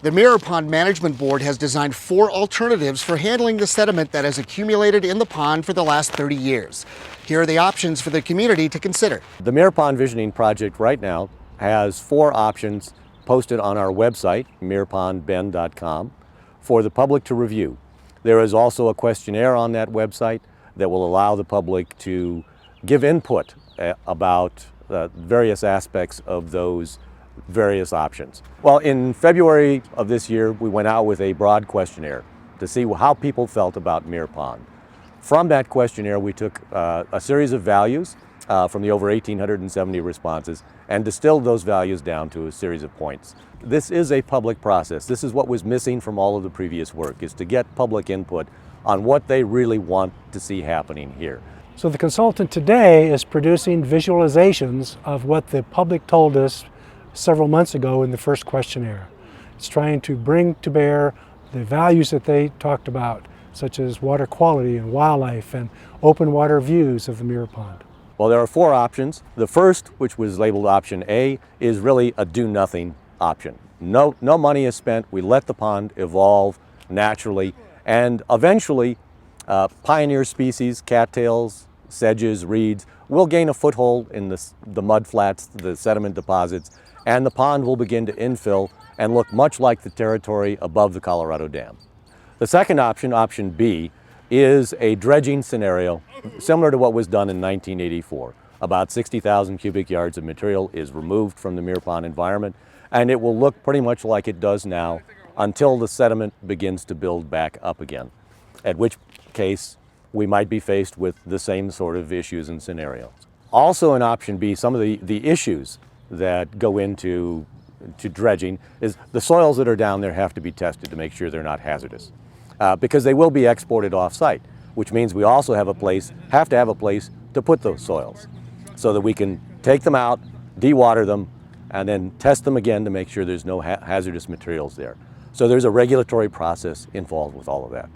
The Mirror Pond Management Board has designed 4 alternatives for handling the sediment that has accumulated in the pond for the last 30 years. Here are the options for the community to consider. The Mirror Pond Visioning Project right now has 4 options posted on our website, mirrorpondbend.com, for the public to review. There is also a questionnaire on that website that will allow the public to give input about various aspects of those various options. Well, in February of this year, we went out with a broad questionnaire to see how people felt about Mirror Pond. From that questionnaire, we took a series of values from the over 1,870 responses and distilled those values down to a series of points. This is a public process. This is what was missing from all of the previous work, is to get public input on what they really want to see happening here. So the consultant today is producing visualizations of what the public told us several months ago in the first questionnaire. It's trying to bring to bear the values that they talked about, such as water quality and wildlife and open water views of the Mirror Pond. Well, there are 4 options. The first, which was labeled option A, is really a do-nothing option. No money is spent. We let the pond evolve naturally, and eventually pioneer species, cattails, sedges, reeds, will gain a foothold in the mud flats, the sediment deposits, and the pond will begin to infill and look much like the territory above the Colorado Dam. The second option, option B, is a dredging scenario similar to what was done in 1984. About 60,000 cubic yards of material is removed from the Mirror Pond environment, and it will look pretty much like it does now until the sediment begins to build back up again, at which case we might be faced with the same sort of issues and scenarios. Also in option B, some of the issues that go into dredging is the soils that are down there have to be tested to make sure they're not hazardous, because they will be exported off-site, which means we also have to have a place to put those soils so that we can take them out, dewater them, and then test them again to make sure there's no hazardous materials there. So there's a regulatory process involved with all of that.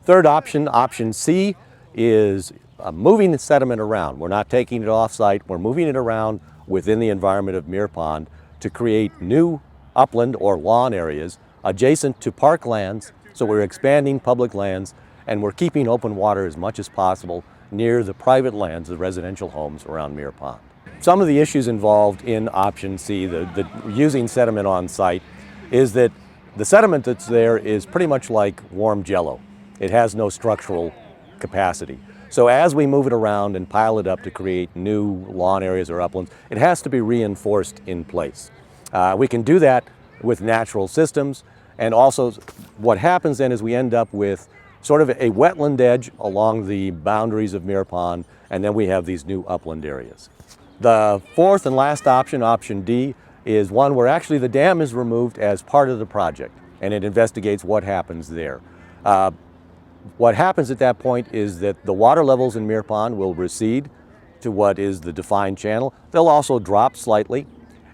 Third option, option C, is moving the sediment around. We're not taking it off-site, we're moving it around within the environment of Mirror Pond to create new upland or lawn areas adjacent to park lands. So we're expanding public lands and we're keeping open water as much as possible near the private lands, the residential homes around Mirror Pond. Some of the issues involved in option C, the using sediment on site, is that the sediment that's there is pretty much like warm jello. It has no structural capacity. So as we move it around and pile it up to create new lawn areas or uplands, it has to be reinforced in place. We can do that with natural systems, and also what happens then is we end up with sort of a wetland edge along the boundaries of Mirror Pond, and then we have these new upland areas. The fourth and last option, option D, is one where actually the dam is removed as part of the project, and it investigates what happens there. What happens at that point is that the water levels in Mirror Pond will recede to what is the defined channel. They'll also drop slightly,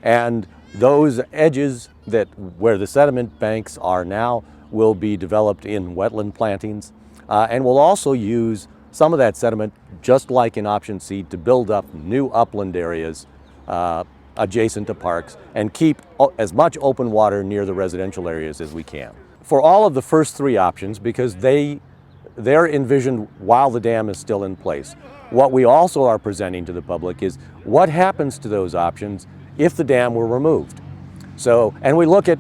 and those edges where the sediment banks are now will be developed in wetland plantings, and we'll also use some of that sediment, just like in option C, to build up new upland areas adjacent to parks and keep as much open water near the residential areas as we can. For all of the first 3 options, because they're envisioned while the dam is still in place, what we also are presenting to the public is what happens to those options if the dam were removed. So, and we look at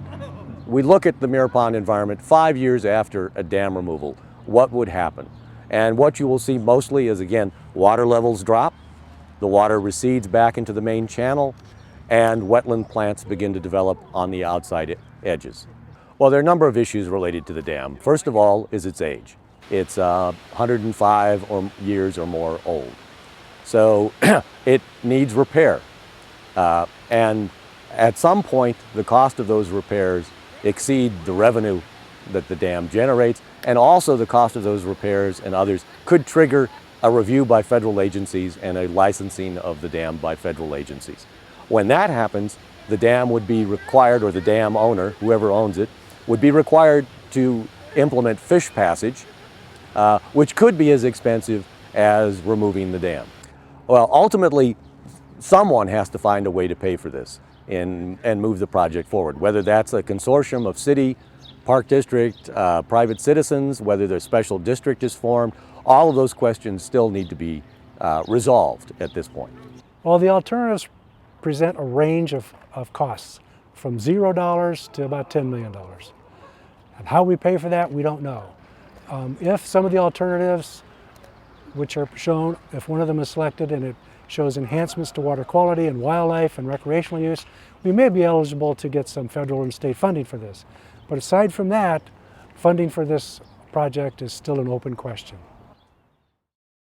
the Mirror Pond environment 5 years after a dam removal, what would happen? And what you will see mostly is, again, water levels drop, the water recedes back into the main channel, and wetland plants begin to develop on the outside edges. Well, there are a number of issues related to the dam. First of all is its age. It's 105 years or more old. So it needs repair. And at some point, the cost of those repairs exceed the revenue that the dam generates, and also the cost of those repairs and others could trigger a review by federal agencies and a licensing of the dam by federal agencies. When that happens, the dam would be required, or the dam owner, whoever owns it, would be required to implement fish passage, which could be as expensive as removing the dam. Well, ultimately, someone has to find a way to pay for this. and move the project forward. Whether that's a consortium of city, park district, private citizens, whether the special district is formed, all of those questions still need to be resolved at this point. Well, the alternatives present a range of costs from $0 to about $10 million. And how we pay for that, we don't know. If some of the alternatives which are shown, if one of them is selected and it shows enhancements to water quality and wildlife and recreational use, we may be eligible to get some federal and state funding for this. But aside from that, funding for this project is still an open question.